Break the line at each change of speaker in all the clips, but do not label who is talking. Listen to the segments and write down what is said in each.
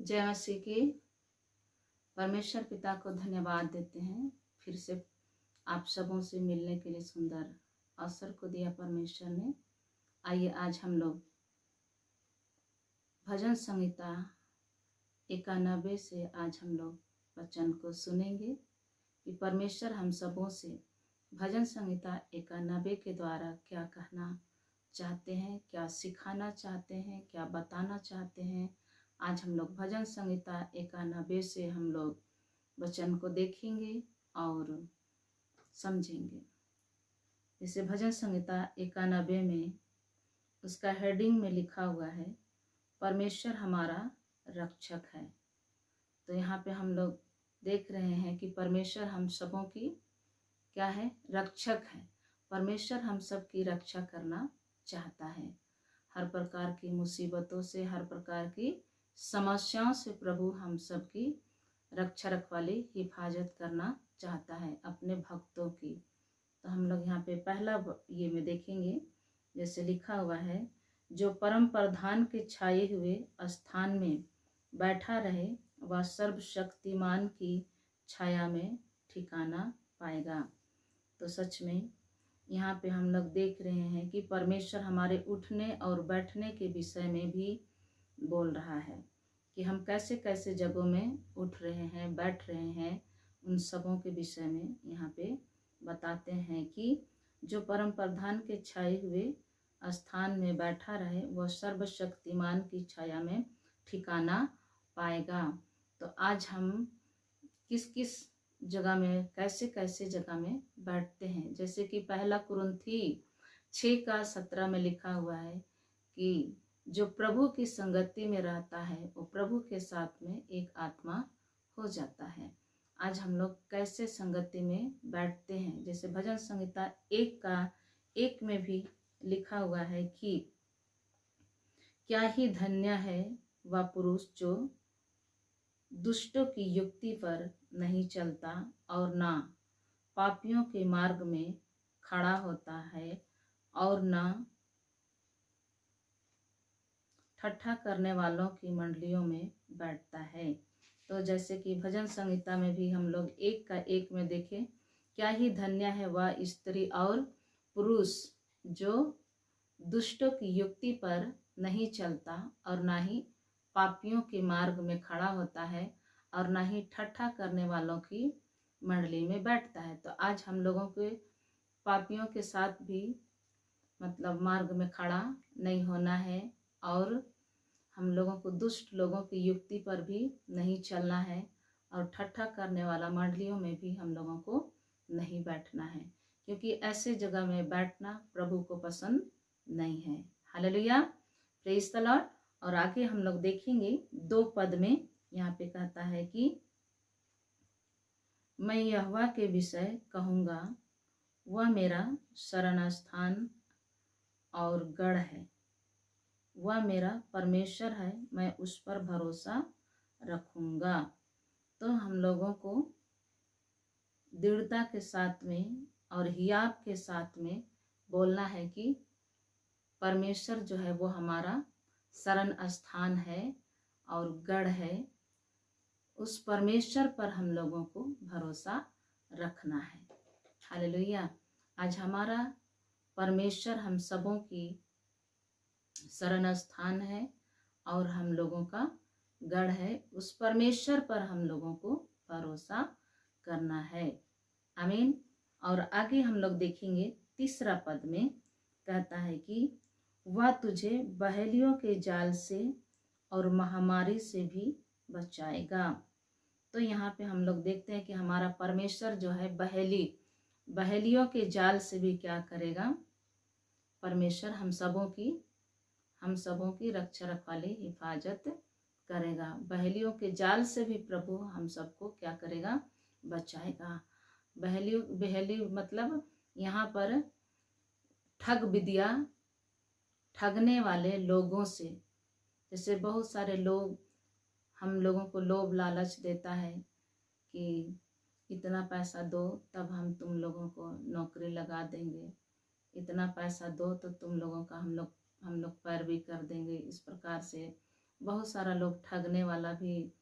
जय मसीह की। परमेश्वर पिता को धन्यवाद देते हैं, फिर से आप सबों से मिलने के लिए सुंदर अवसर को दिया परमेश्वर ने। आइए आज हम लोग भजन संहिता 91 से आज हम लोग वचन को सुनेंगे कि परमेश्वर हम सबों से भजन संहिता 91 के द्वारा क्या कहना चाहते हैं, क्या सिखाना चाहते हैं, क्या बताना चाहते हैं। आज हम लोग भजन संहिता 91 से हम लोग वचन को देखेंगे और समझेंगे। जैसे भजन संहिता 91 में उसका हेडिंग में लिखा हुआ है, परमेश्वर हमारा रक्षक है। तो यहाँ पे हम लोग देख रहे हैं कि परमेश्वर हम सबों की क्या है, रक्षक है। परमेश्वर हम सब की रक्षा करना चाहता है। हर प्रकार की मुसीबतों से, हर प्रकार की समस्याओं से प्रभु हम सब की रक्षा रखवाली, हिफाजत करना चाहता है अपने भक्तों की। तो हम लोग यहाँ पे पहला ये में देखेंगे, जैसे लिखा हुआ है, जो परम प्रधान के छाए हुए स्थान में बैठा रहे वह सर्वशक्तिमान की छाया में ठिकाना पाएगा। तो सच में यहाँ पे हम लोग देख रहे हैं कि परमेश्वर हमारे उठने और बैठने के विषय में भी बोल रहा है कि हम कैसे कैसे जगहों में उठ रहे हैं, बैठ रहे हैं। उन सबों के विषय में यहाँ पे बताते हैं कि जो परम प्रधान के छाए हुए स्थान में बैठा रहे वह सर्वशक्तिमान की छाया में ठिकाना पाएगा। तो आज हम किस किस जगह में, कैसे कैसे जगह में बैठते हैं। जैसे कि पहला कुरिन्थी 6:17 में लिखा हुआ है कि जो प्रभु की संगति में रहता है वो प्रभु के साथ में एक आत्मा हो जाता है। आज हम लोग कैसे संगति में बैठते हैं। जैसे भजन संहिता 1 में भी लिखा हुआ है कि क्या ही धन्य है वह पुरुष जो दुष्टों की युक्ति पर नहीं चलता और ना पापियों के मार्ग में खड़ा होता है और ना ठट्ठा करने वालों की मंडलियों में बैठता है। तो जैसे कि भजन संहिता में भी हम लोग 1 में देखें, क्या ही धन्य है वह स्त्री और पुरुष जो दुष्टों की युक्ति पर नहीं चलता और ना ही पापियों के मार्ग में खड़ा होता है और ना ही ठट्ठा करने वालों की मंडली में बैठता है। तो आज हम लोगों के पापियों के साथ भी मतलब मार्ग में खड़ा नहीं होना है और हम लोगों को दुष्ट लोगों की युक्ति पर भी नहीं चलना है और ठट्ठा करने वाला मंडलियों में भी हम लोगों को नहीं बैठना है, क्योंकि ऐसे जगह में बैठना प्रभु को पसंद नहीं है। Hallelujah, praise the Lord. और आगे हम लोग देखेंगे 2 पद में यहाँ पे कहता है कि मैं यहोवा के विषय कहूँगा, वह मेरा शरण स्थान और गढ़ है, वह मेरा परमेश्वर है, मैं उस पर भरोसा रखूँगा। तो हम लोगों को दृढ़ता के साथ में और हियाव के साथ में बोलना है कि परमेश्वर जो है वो हमारा शरण स्थान है और गढ़ है। उस परमेश्वर पर हम लोगों को भरोसा रखना है। हालेलुया। आज हमारा परमेश्वर हम सबों की शरण स्थान है और हम लोगों का गढ़ है। उस परमेश्वर पर हम लोगों को भरोसा करना है। आमीन। और आगे हम लोग देखेंगे 3 पद में कहता है कि वह तुझे बहेलियों के जाल से और महामारी से भी बचाएगा। तो यहाँ पे हम लोग देखते हैं कि हमारा परमेश्वर जो है बहेलियों के जाल से भी क्या करेगा, परमेश्वर हम सबों की रक्षा रखवाली, हिफाजत करेगा। बहेलियों के जाल से भी प्रभु हम सबको क्या करेगा, बचाएगा। बहेली मतलब यहाँ पर ठग विद्या, ठगने वाले लोगों से। जैसे बहुत सारे लोग हम लोगों को लोभ लालच देता है कि इतना पैसा दो तब हम तुम लोगों को नौकरी लगा देंगे, इतना पैसा दो तो तुम लोगों का हम लोग पैरवी कर देंगे। इस प्रकार से बहुत सारा लोग ठगने वाला भी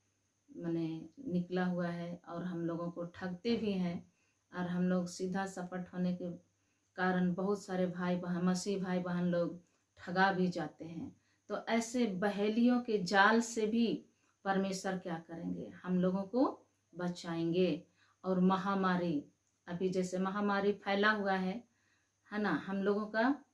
माने निकला हुआ है और हम लोगों को ठगते भी हैं, और हम लोग सीधा सपट होने के कारण बहुत सारे भाई बहन, मसीह भाई बहन लोग ठगा भी जाते हैं। तो ऐसे बहेलियों के जाल से भी परमेश्वर क्या करेंगे, हम लोगों को बचाएंगे। और महामारी, अभी जैसे महामारी फैला हुआ है ना, हम लोगों का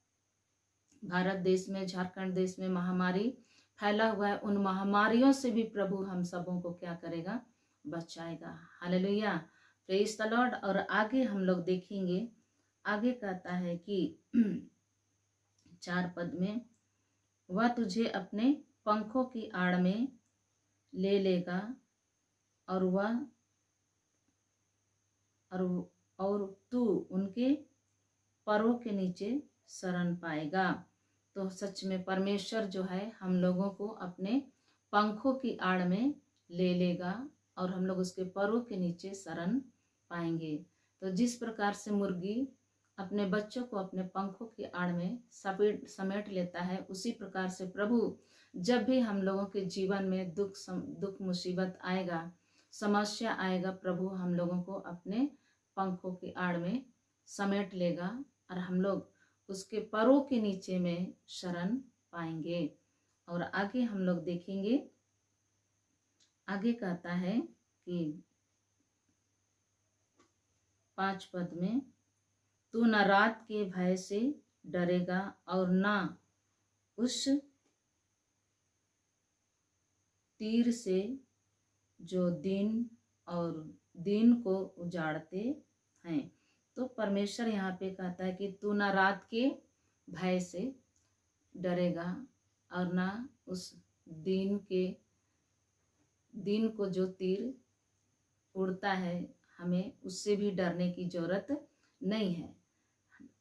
भारत देश में, झारखंड देश में महामारी फैला हुआ है। उन महामारियों से भी प्रभु हम सबों को क्या करेगा, बचाएगा। Hallelujah, praise the Lord. और आगे हम लोग देखेंगे, आगे कहता है कि 4 पद में, वह तुझे अपने पंखों की आड़ में ले लेगा और तू उनके परों के नीचे शरण पाएगा। तो सच में परमेश्वर जो है हम लोगों को अपने पंखों की आड़ में ले लेगा और हम लोग उसके परों के नीचे शरण पाएंगे। तो जिस प्रकार से मुर्गी अपने बच्चों को अपने पंखों की आड़ में समेट लेता है, उसी प्रकार से प्रभु जब भी हम लोगों के जीवन में दुख मुसीबत आएगा, समस्या आएगा, प्रभु हम लोगों को अपने पंखों की आड़ में समेट लेगा और हम लोग उसके परों के नीचे में शरण पाएंगे। और आगे हम लोग देखेंगे, आगे कहता है कि 5 पद में, तू न रात के भय से डरेगा और न उस तीर से जो दिन को उजाड़ते हैं। तो परमेश्वर यहाँ पे कहता है कि तू ना रात के भय से डरेगा और ना उस दिन को जो तीर उड़ता है, हमें उससे भी डरने की जरूरत नहीं है।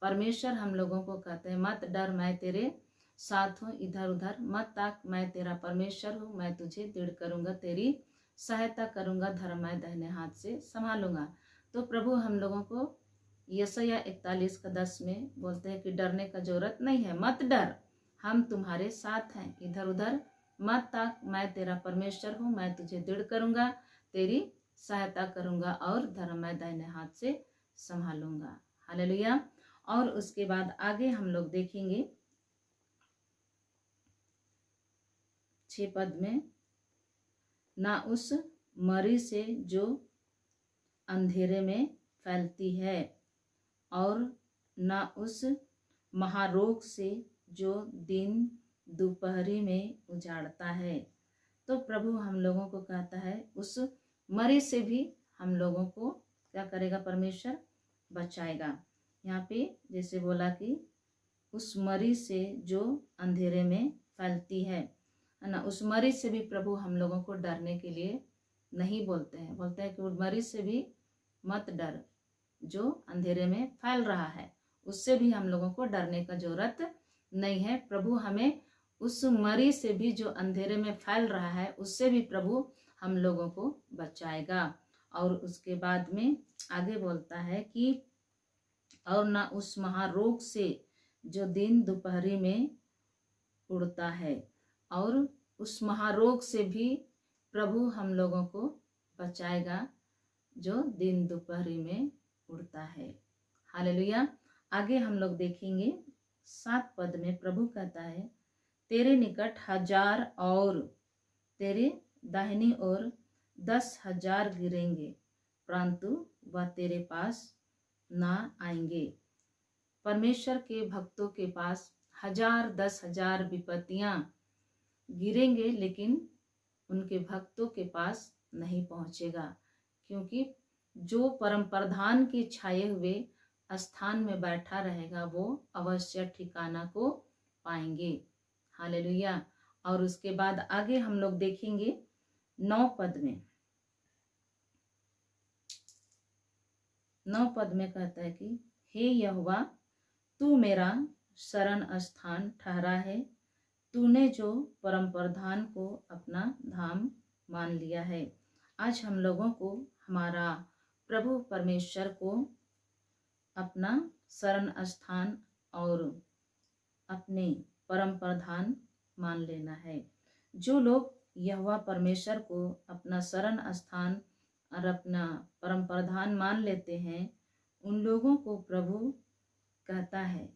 परमेश्वर हम लोगों को कहते हैं, मत डर, मैं तेरे साथ हूँ, इधर उधर मत ताक, मैं तेरा परमेश्वर हूँ, मैं तुझे दृढ़ करूंगा, तेरी सहायता करूंगा, धर्ममय दाहिने हाथ से संभालूंगा। तो प्रभु हम लोगों को यशायाह 41:10 में बोलते हैं कि डरने का जरूरत नहीं है, मत डर, हम तुम्हारे साथ हैं, इधर उधर मत ताक, मैं तेरा परमेश्वर हूँ, मैं तुझे दृढ़ करूंगा, तेरी सहायता करूंगा और धर्ममय दाहिने हाथ से संभालूंगा। हालेलुया। और उसके बाद आगे हम लोग देखेंगे 6 पद में, ना उस मरी से जो अंधेरे में फैलती है और ना उस महारोग से जो दिन दोपहरी में उजाड़ता है। तो प्रभु हम लोगों को कहता है, उस मरी से भी हम लोगों को क्या करेगा, परमेश्वर बचाएगा। यहाँ पे जैसे बोला कि उस मरी से जो अंधेरे में फैलती है ना, उस मरी से भी प्रभु हम लोगों को डरने के लिए नहीं बोलते हैं, बोलते हैं कि उस मरी से भी मत डर जो अंधेरे में फैल रहा है, उससे भी हम लोगों को डरने का जरूरत नहीं है। प्रभु हमें उस मरी से भी जो अंधेरे में फैल रहा है, उससे भी प्रभु हम लोगों को बचाएगा। और उसके बाद में आगे बोलता है कि और ना उस महारोग से जो दिन दोपहरी में उड़ता है, और उस महारोग से भी प्रभु हम लोगों को बचाएगा जो दिन दोपहरी में उड़ता है। हालेलुया। आगे हम लोग देखेंगे 7 पद में प्रभु कहता है, तेरे निकट 1000 और तेरे दाहिनी ओर 10,000 गिरेंगे, परंतु वह तेरे पास ना आएंगे। परमेश्वर के भक्तों के पास 1000 10,000 विपत्तियां गिरेंगे, लेकिन उनके भक्तों के पास नहीं पहुंचेगा, क्योंकि जो परम प्रधान के छाए हुए स्थान में बैठा रहेगा वो अवश्य ठिकाना को पाएंगे। हालेलुया। और उसके बाद आगे हम लोग देखेंगे 9 पद में, 9 पद में कहता है कि हे यहोवा, तू मेरा शरण स्थान ठहरा है, तूने जो परम प्रधान को अपना धाम मान लिया है। आज हम लोगों को हमारा प्रभु परमेश्वर को अपना शरण स्थान और अपने परम प्रधान मान लेना है। जो लोग यहोवा परमेश्वर को अपना शरण स्थान और अपना परम प्रधान मान लेते हैं, उन लोगों को प्रभु कहता है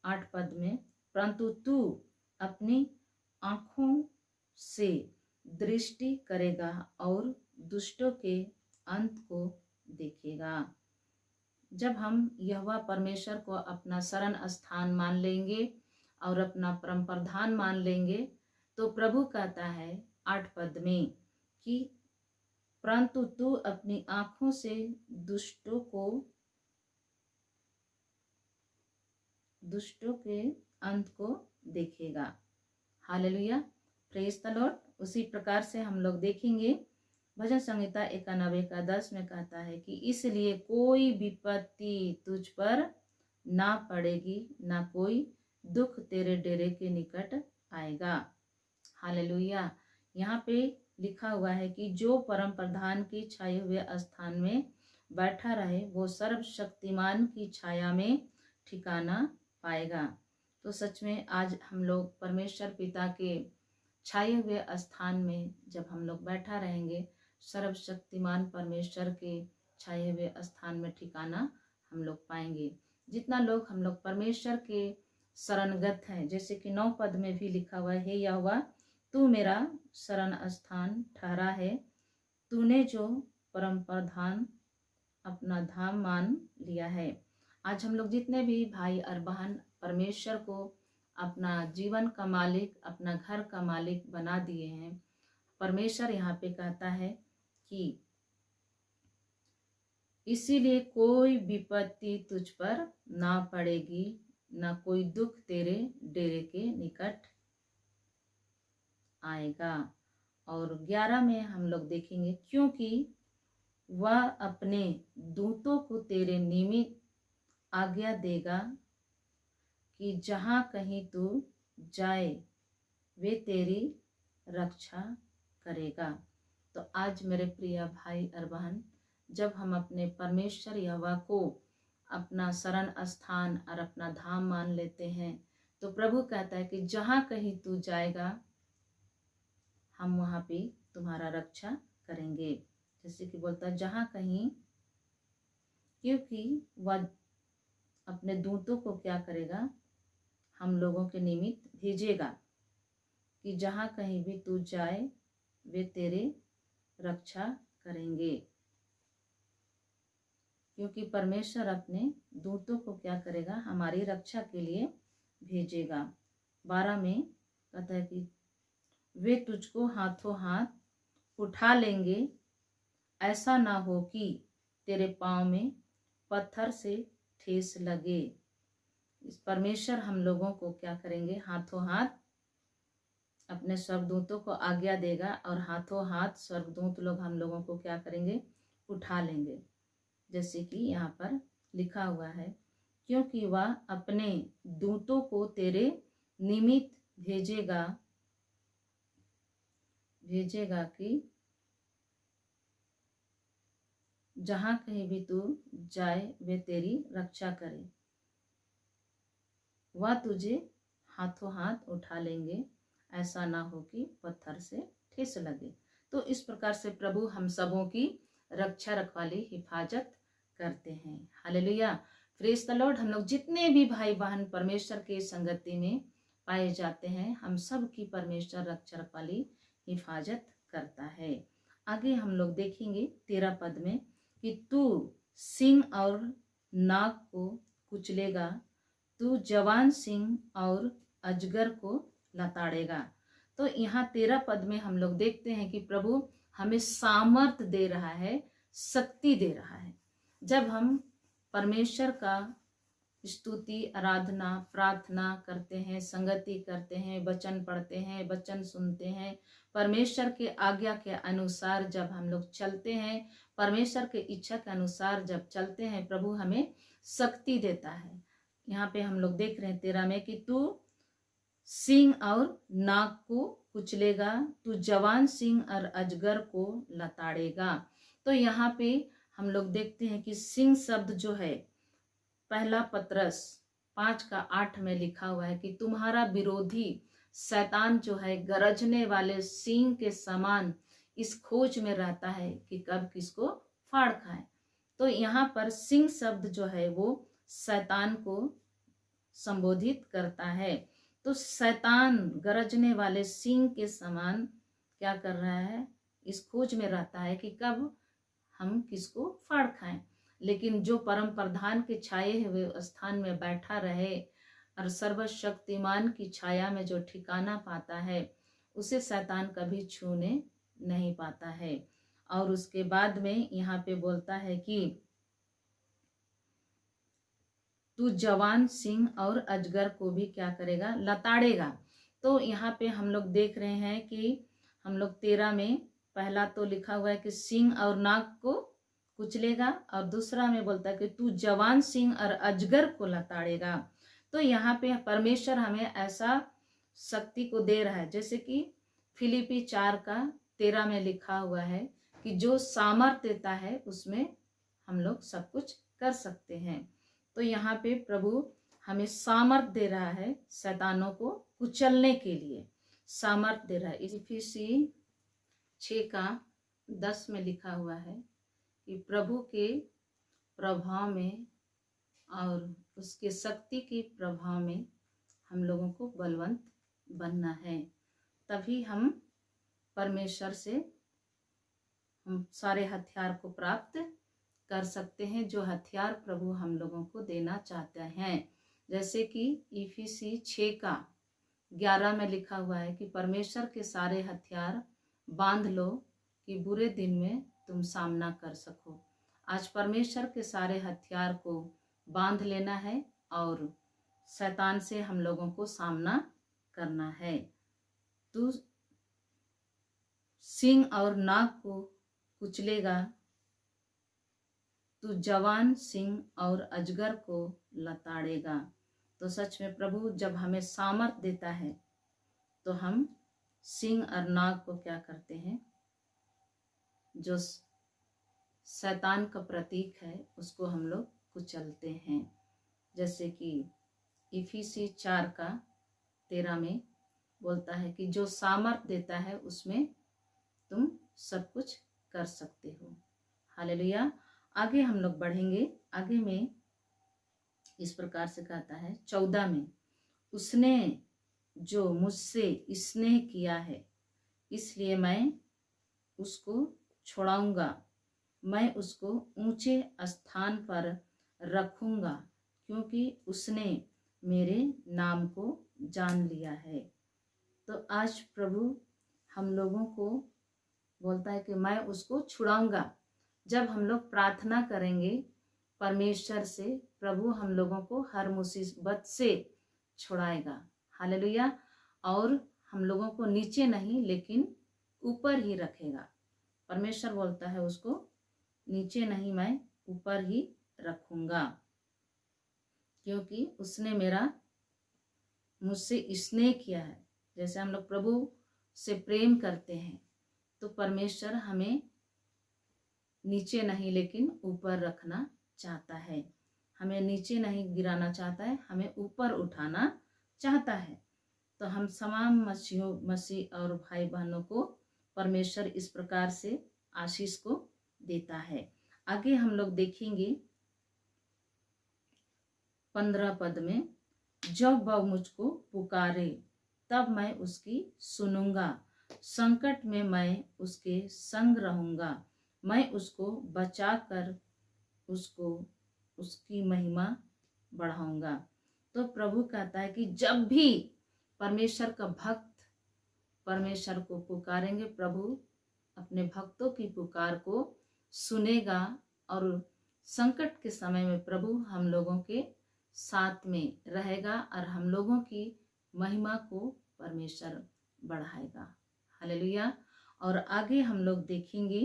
8 पद में, परंतु तू अपनी आंखों से दृष्टि करेगा और दुष्टों के अंत को देखेगा। जब हम यहोवा परमेश्वर को अपना शरण स्थान मान लेंगे और अपना परम प्रधान मान लेंगे, तो प्रभु कहता है 8 पद में कि परंतु तू अपनी आंखों से दुष्टों के अंत को देखेगा। Hallelujah, praise the Lord. उसी प्रकार से हम लोग देखेंगे भजन संहिता 91 का 10 में कहता है कि इसलिए कोई विपत्ति तुझ पर ना पड़ेगी, ना कोई दुख तेरे डेरे के निकट आएगा। हालेलुया। यहाँ पे लिखा हुआ है कि जो परम प्रधान की छाए हुए स्थान में बैठा रहे वो सर्वशक्तिमान की छाया में ठिकाना पाएगा। तो सच में आज हम लोग परमेश्वर पिता के छाए हुए स्थान में जब हम लोग बैठा रहेंगे, सर्वशक्तिमान परमेश्वर के छाए हुए स्थान में ठिकाना हम लोग पाएंगे। जितना लोग हम लोग परमेश्वर के शरणगत हैं, जैसे कि 9 पद में भी लिखा हुआ है, यहोवा तू मेरा शरण स्थान ठहरा है, तूने जो परम प्रधान अपना धाम मान लिया है। आज हम लोग जितने भी भाई और बहन परमेश्वर को अपना जीवन का मालिक, अपना घर का मालिक बना दिए हैं, परमेश्वर यहाँ पे कहता है कि इसीलिए कोई विपत्ति तुझ पर ना पड़ेगी, ना कोई दुख तेरे डेरे के निकट आएगा। और 11 में हम लोग देखेंगे, क्योंकि वह अपने दूतों को तेरे निमित्त आज्ञा देगा कि जहाँ कहीं तू जाए वे तेरी रक्षा करेगा। तो आज मेरे प्रिय भाई और बहन, जब हम अपने परमेश्वर यहोवा को अपना शरण स्थान और अपना धाम मान लेते हैं, तो प्रभु कहता है कि जहाँ कहीं तू जाएगा हम वहाँ पे तुम्हारा रक्षा करेंगे। जैसे कि बोलता है जहाँ कहीं, क्योंकि वह अपने दूतों को क्या करेगा, हम लोगों के निमित्त भेजेगा कि जहाँ कहीं भी तू जाए वे तेरे रक्षा करेंगे। क्योंकि परमेश्वर अपने दूतों को क्या करेगा, हमारी रक्षा के लिए भेजेगा। 12 में कहता है कि वे तुझको हाथों हाथ उठा लेंगे, ऐसा ना हो कि तेरे पाँव में पत्थर से ठेस लगे। इस परमेश्वर हम लोगों को क्या करेंगे, हाथों हाथ अपने स्वर्गदूतों को आज्ञा देगा और हाथों हाथ स्वर्गदूत लोग हम लोगों को क्या करेंगे, उठा लेंगे। जैसे कि यहाँ पर लिखा हुआ है, क्योंकि वह अपने दूतों को तेरे निमित्त भेजेगा कि जहाँ कहीं भी तू जाए वे तेरी रक्षा करे। वह तुझे हाथों हाथ उठा लेंगे, ऐसा ना हो कि पत्थर से ठेस लगे। तो इस प्रकार से प्रभु हम सबों की रक्षा रखवाली हिफाजत करते हैं। Hallelujah, praise the Lord. हम लोग जितने भी भाई बहन परमेश्वर के संगति में पाए जाते हैं, हम सब की परमेश्वर रक्षा रखवाली हिफाजत करता है। आगे हम लोग देखेंगे 13 पद में कि तू सिंह और नाग को कुचलेगा, तू जवान सिंह और अजगर को लताड़ेगा। तो यहाँ 13 पद में हम लोग देखते हैं कि प्रभु हमें सामर्थ्य दे रहा है, शक्ति दे रहा है। जब हम परमेश्वर का स्तुति, आराधना, प्रार्थना करते हैं, संगति करते हैं, वचन पढ़ते हैं, वचन सुनते हैं, परमेश्वर के आज्ञा के अनुसार जब हम लोग चलते हैं, परमेश्वर के इच्छा के अनुसार जब चलते हैं, प्रभु हमें शक्ति देता है। यहाँ पे हम लोग देख रहे हैं 13 में कि तू सिंह और नाग को कुचलेगा, तू जवान सिंह और अजगर को लताड़ेगा। तो यहाँ पे हम लोग देखते हैं कि सिंह शब्द जो है, पहला पतरस 5 का 8 में लिखा हुआ है कि तुम्हारा विरोधी शैतान जो है गरजने वाले सिंह के समान इस खोज में रहता है कि कब किसको फाड़ खाए। तो यहाँ पर सिंह शब्द जो है वो शैतान को संबोधित करता है। तो शैतान गरजने वाले सिंह के समान क्या कर रहा है, इस खोज में रहता है कि कब हम किसको फाड़ खाएं। लेकिन जो परम प्रधान के छाए हुए स्थान में बैठा रहे और सर्वशक्तिमान की छाया में जो ठिकाना पाता है, उसे शैतान कभी छूने नहीं पाता है। और उसके बाद में यहाँ पे बोलता है कि तू जवान सिंह और अजगर को भी क्या करेगा, लताड़ेगा। तो यहाँ पे हम लोग देख रहे हैं कि हम लोग 13 में पहला तो लिखा हुआ है कि सिंह और नाग को कुचलेगा, और दूसरा में बोलता है कि तू जवान सिंह और अजगर को लताड़ेगा। तो यहाँ पे परमेश्वर हमें ऐसा शक्ति को दे रहा है, जैसे कि फिलिपी 4:13 में लिखा हुआ है कि जो सामर्थ्य देता है उसमें हम लोग सब कुछ कर सकते हैं। तो यहाँ पे प्रभु हमें सामर्थ दे रहा है शैतानों को कुचलने के लिए, सामर्थ दे रहा है। इफिसी 6:10 में लिखा हुआ है कि प्रभु के प्रभाव में और उसके शक्ति के प्रभाव में हम लोगों को बलवंत बनना है, तभी हम परमेश्वर से हम सारे हथियार को प्राप्त कर सकते हैं, जो हथियार प्रभु हम लोगों को देना चाहते हैं। जैसे कि इफिसी 6:11 में लिखा हुआ है कि परमेश्वर के सारे हथियार बांध लो कि बुरे दिन में तुम सामना कर सको। आज परमेश्वर के सारे हथियार को बांध लेना है और शैतान से हम लोगों को सामना करना है। तू सिंह और नाग को कुचलेगा, तू जवान सिंह और अजगर को लताड़ेगा। तो सच में प्रभु जब हमें सामर्थ देता है तो हम सिंह और नाग को क्या करते हैं, जो शैतान का प्रतीक है उसको हम लोग कुचलते हैं। जैसे कि इफिसी 4:13 में बोलता है कि जो सामर्थ देता है उसमें तुम सब कुछ कर सकते हो। हालेलुया। आगे हम लोग बढ़ेंगे। आगे में इस प्रकार से कहता है 14 में, उसने जो मुझसे स्नेह किया है इसलिए मैं उसको छुड़ाऊंगा, मैं उसको ऊंचे स्थान पर रखूंगा क्योंकि उसने मेरे नाम को जान लिया है। तो आज प्रभु हम लोगों को बोलता है कि मैं उसको छुड़ाऊंगा। जब हम लोग प्रार्थना करेंगे परमेश्वर से, प्रभु हम लोगों को हर मुसीबत से छुड़ाएगा। हालेलुया। और हम लोगों को नीचे नहीं लेकिन ऊपर ही रखेगा। परमेश्वर बोलता है उसको नीचे नहीं, मैं ऊपर ही रखूंगा क्योंकि उसने मुझसे स्नेह किया है। जैसे हम लोग प्रभु से प्रेम करते हैं तो परमेश्वर हमें नीचे नहीं लेकिन ऊपर रखना चाहता है। हमें नीचे नहीं गिराना चाहता है, हमें ऊपर उठाना चाहता है। तो हम तमाम मसीह और भाई बहनों को परमेश्वर इस प्रकार से आशीष को देता है। आगे हम लोग देखेंगे 15 पद में, जब वह मुझको पुकारे तब मैं उसकी सुनूंगा, संकट में मैं उसके संग रहूंगा, मैं उसको बचाकर उसको उसकी महिमा बढ़ाऊंगा। तो प्रभु कहता है कि जब भी परमेश्वर का भक्त परमेश्वर को पुकारेंगे, प्रभु अपने भक्तों की पुकार को सुनेगा और संकट के समय में प्रभु हम लोगों के साथ में रहेगा और हम लोगों की महिमा को परमेश्वर बढ़ाएगा। हालेलुया। और आगे हम लोग देखेंगे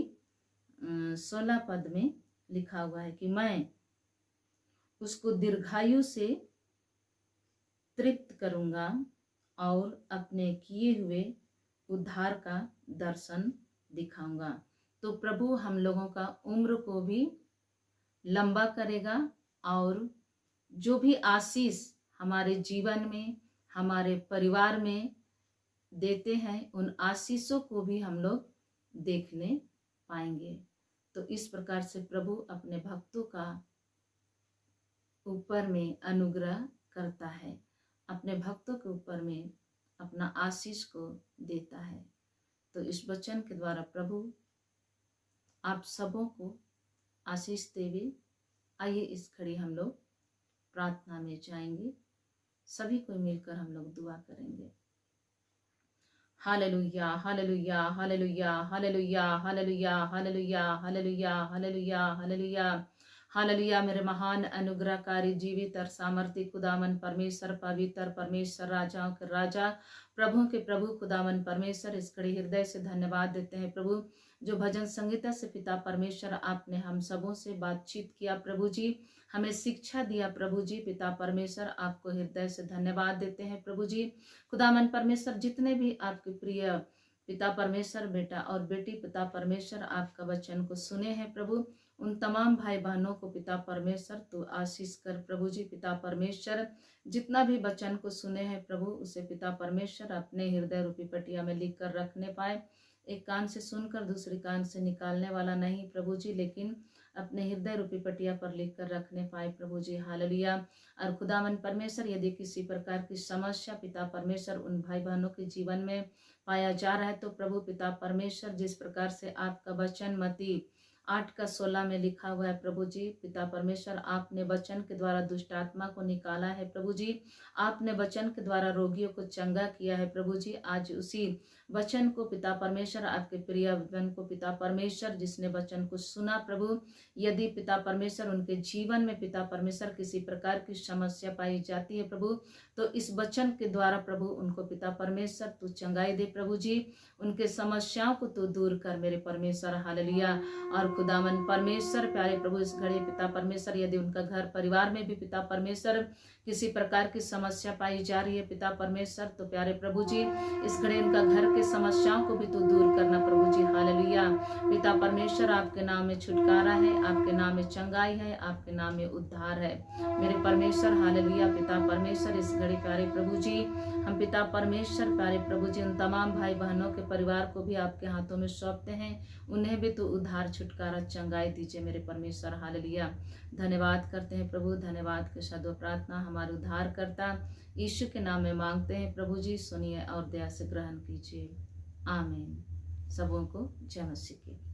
16 पद में लिखा हुआ है कि मैं उसको दीर्घायु से तृप्त करूंगा और अपने किए हुए उद्धार का दर्शन दिखाऊंगा। तो प्रभु हम लोगों का उम्र को भी लंबा करेगा और जो भी आशीष हमारे जीवन में, हमारे परिवार में, देते हैं उन आशीषों को भी हम लोग देखने पाएंगे। तो इस प्रकार से प्रभु अपने भक्तों का ऊपर में अनुग्रह करता है, अपने भक्तों के ऊपर में अपना आशीष को देता है। तो इस वचन के द्वारा प्रभु आप सबों को आशीष देवे। आइए इस घड़ी हम लोग प्रार्थना में जाएंगे, सभी को मिलकर हम लोग दुआ करेंगे। Hallelujah hallelujah hallelujah hallelujah hallelujah hallelujah hallelujah hallelujah hallelujah hallelujah. मेरे महान अनुग्रहकारी जीवित और सामर्थी खुदावन परमेश्वर, पवित्र परमेश्वर, राजाओं के राजा, प्रभु के प्रभु खुदावन परमेश्वर, इस घड़ी हृदय से धन्यवाद देते हैं प्रभु, जो भजन संगीता से पिता परमेश्वर आपने हम सबों से बातचीत किया प्रभु जी, हमें शिक्षा दिया प्रभु जी। पिता परमेश्वर आपको हृदय से धन्यवाद देते हैं प्रभु जी। खुदावन परमेश्वर, जितने भी आपके प्रिय पिता परमेश्वर बेटा और बेटी पिता परमेश्वर आपका वचन को सुने हैं प्रभु, उन तमाम भाई बहनों को पिता परमेश्वर तो आशीष कर प्रभु जी। पिता परमेश्वर, जितना भी वचन को सुने हैं प्रभु, उसे पिता परमेश्वर अपने हृदय रूपी पटिया में लिख कर रखने पाए। एक कान से सुनकर दूसरी कान से निकालने वाला नहीं प्रभु जी, लेकिन अपने हृदय रूपी पटिया पर लिख कर रखने पाए प्रभु जी। हालेलुया। और खुदावन परमेश्वर, यदि किसी प्रकार की समस्या पिता परमेश्वर उन भाई बहनों के जीवन में पाया जा रहा है, तो प्रभु पिता परमेश्वर, जिस प्रकार से आपका वचन मत्ती 8:16 में लिखा हुआ है प्रभु जी, पिता परमेश्वर आपने वचन के द्वारा दुष्ट आत्मा को निकाला है प्रभु जी, आपने वचन के द्वारा रोगियों को चंगा किया है प्रभु जी। आज उसी वचन को पिता परमेश्वर, आपके प्रिय वन को पिता परमेश्वर, जिसने वचन को सुना प्रभु, यदि पिता परमेश्वर उनके जीवन में पिता परमेश्वर किसी प्रकार की समस्या पाई जाती है प्रभु, तो इस वचन के द्वारा प्रभु उनको पिता परमेश्वर तू चंगाई दे प्रभु जी, उनके समस्याओं को तू दूर कर मेरे परमेश्वर। हालेलुया। और खुदावन परमेश्वर प्यारे प्रभु, इस घड़ी पिता परमेश्वर, यदि उनका घर परिवार में भी पिता परमेश्वर किसी प्रकार की समस्या पाई जा रही है पिता परमेश्वर, तो प्यारे प्रभु जी, इस घड़ी उनका घर के समस्याओं को भी तू दूर करना प्रभु जी। हालेलुया। पिता परमेश्वर, आपके नाम में छुटकारा है, आपके नाम में चंगाई है, आपके नाम में उद्धार है मेरे परमेश्वर। हालेलुया। पिता परमेश्वर, इस घड़ी प्यारे प्रभु जी, हम पिता परमेश्वर प्यारे प्रभु जी, उन तमाम भाई बहनों के परिवार को भी आपके हाथों में सौंपते हैं, उन्हें भी तो उद्धार छुटकारा चंगाई दीजिए मेरे परमेश्वर। हालेलुया। धन्यवाद करते हैं प्रभु, धन्यवाद के साथ प्रार्थना हमारे उद्धार करता यीशु के नाम में मांगते हैं प्रभु जी, सुनिए और दया से ग्रहण कीजिए। आमीन। सबों को जय मसीह की।